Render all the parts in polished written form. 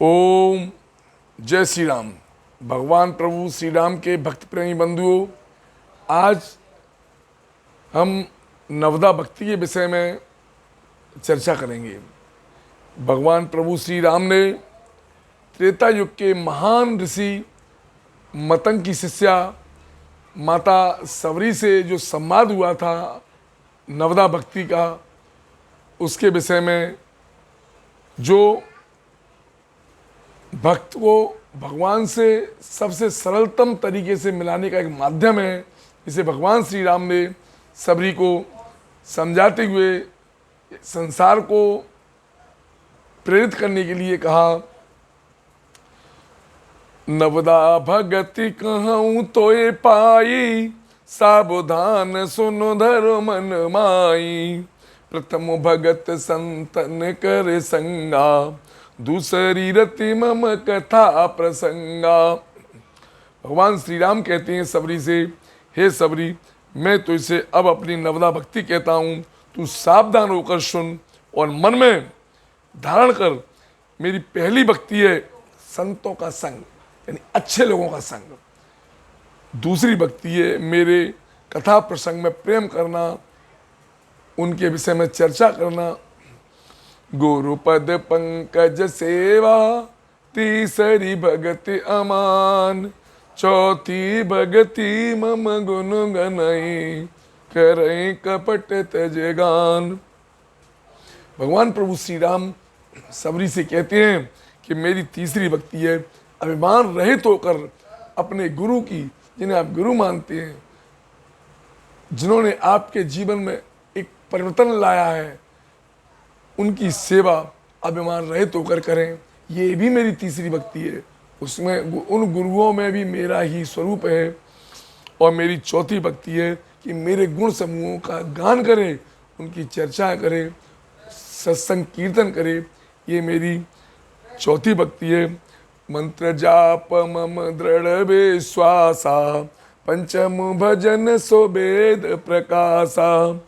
ओम जय श्री राम। भगवान प्रभु श्री राम के भक्त प्रेमी बंधुओं, आज हम नवदा भक्ति के विषय में चर्चा करेंगे। भगवान प्रभु श्री राम ने त्रेता युग के महान ऋषि मतंग की शिष्या माता सबरी से जो संवाद हुआ था नवदा भक्ति का, उसके विषय में जो भक्त को भगवान से सबसे सरलतम तरीके से मिलाने का एक माध्यम है, इसे भगवान श्री राम ने सबरी को समझाते हुए संसार को प्रेरित करने के लिए कहा। नवदा भगति कहूँ तोय पाई, सावधान सुनो धरो मन माई। प्रथम भगत संतन कर संगा, दूसरी रति मम कथा प्रसंगा। भगवान श्री राम कहते हैं सबरी से, हे सबरी, मैं तो इसे अब अपनी नवदा भक्ति कहता हूँ, तू सावधान होकर सुन और मन में धारण कर। मेरी पहली भक्ति है संतों का संग, यानी अच्छे लोगों का संग। दूसरी भक्ति है मेरे कथा प्रसंग में प्रेम करना, उनके विषय में चर्चा करना। गुरुपद पंकज सेवा, तीसरी भगति अमान। चौथी भगति मम गुण गनई, करई कपट तज गान। भगवान प्रभु श्री राम सबरी से कहते हैं कि मेरी तीसरी भक्ति है अभिमान रहित होकर अपने गुरु की, जिन्हें आप गुरु मानते हैं, जिन्होंने आपके जीवन में एक परिवर्तन लाया है, उनकी सेवा अभिमान रहित होकर करें। ये भी मेरी तीसरी भक्ति है। उसमें उन गुरुओं में भी मेरा ही स्वरूप है। और मेरी चौथी भक्ति है कि मेरे गुण समूहों का गान करें, उनकी चर्चा करें, सत्संग कीर्तन करें। ये मेरी चौथी भक्ति है। मंत्र जाप मम दृढ़ विश्वासा, पंचम भजन सो वेद प्रकाशा।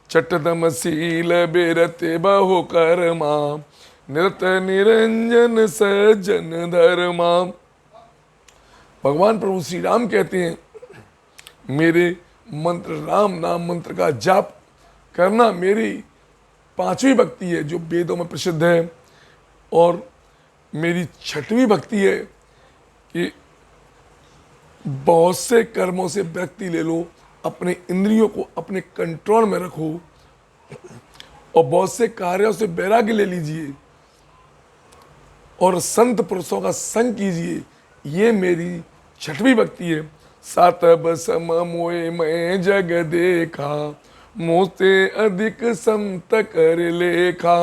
छठतम शील बिरते बहु कर्मा, निरत निरंजन सज्जन धर्मा। भगवान प्रभु श्री राम कहते हैं मेरे मंत्र, राम नाम मंत्र का जाप करना मेरी पांचवी भक्ति है जो वेदों में प्रसिद्ध है। और मेरी छठवीं भक्ति है कि बहुत से कर्मों से विरक्ति ले लो, अपने इंद्रियों को अपने कंट्रोल में रखो और बहुत से कार्यों से वैराग्य ले लीजिए और संत पुरुषों का संग कीजिए। ये मेरी छठवीं भक्ति है। सातब सम मोए मैं जग देखा, मोते अधिक समत कर लेखा।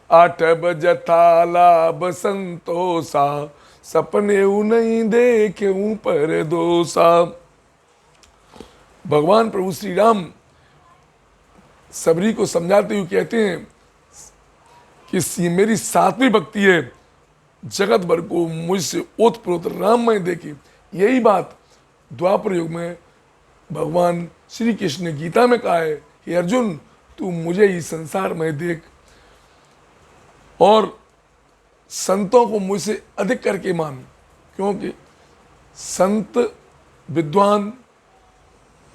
आठब जथा लाभ संतोषा, सपने नहीं देखे पर दोषा। भगवान प्रभु श्री राम सबरी को समझाते हुए कहते हैं कि मेरी सातवीं भक्ति है जगत भर को मुझसे ओतप्रोत राममय देखे। यही बात द्वापर युग में भगवान श्री कृष्ण ने गीता में कहा है, हे अर्जुन, तू मुझे ही संसार में देख और संतों को मुझसे अधिक करके मान। क्योंकि संत विद्वान,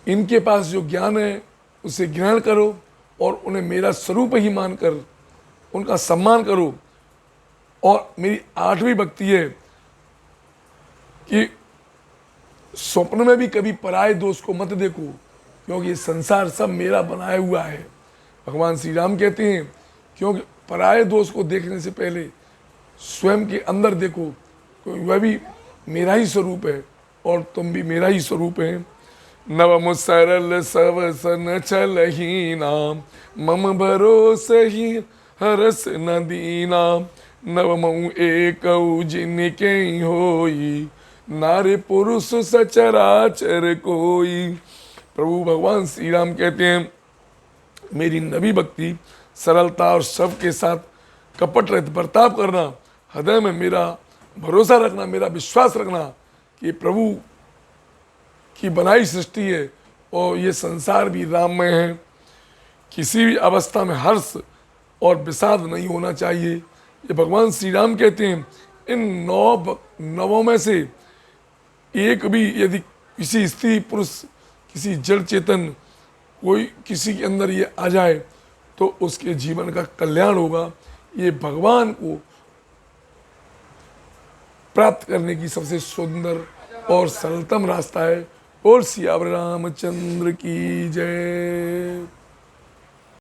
इनके पास जो ज्ञान है उसे ग्रहण करो और उन्हें मेरा स्वरूप ही मानकर उनका सम्मान करो। और मेरी आठवीं भक्ति है कि स्वप्न में भी कभी पराये दोष को मत देखो, क्योंकि ये संसार सब मेरा बनाया हुआ है। भगवान श्री राम कहते हैं क्योंकि पराये दोष को देखने से पहले स्वयं के अंदर देखो, क्योंकि वह भी मेरा ही स्वरूप है और तुम भी मेरा ही स्वरूप है। नवम सरल सवसन छलहीना, मम भरोस ही हरस न दीना। नवमऊ एकऊ जिनके होई, नारे पुरुष सचराचर कोई। प्रभु भगवान श्री राम कहते हैं मेरी नवी भक्ति सरलता और सबके साथ कपट रहित बर्ताव करना, हृदय में मेरा भरोसा रखना, मेरा विश्वास रखना कि प्रभु की बनाई सृष्टि है और ये संसार भी राममय है। किसी भी अवस्था में हर्ष और विषाद नहीं होना चाहिए। ये भगवान श्री राम कहते हैं इन नवों में से एक भी यदि किसी स्त्री पुरुष किसी जड़ चेतन कोई किसी के अंदर ये आ जाए तो उसके जीवन का कल्याण होगा। ये भगवान को प्राप्त करने की सबसे सुंदर और सरलतम रास्ता है। और सियावर रामचंद्र की जय।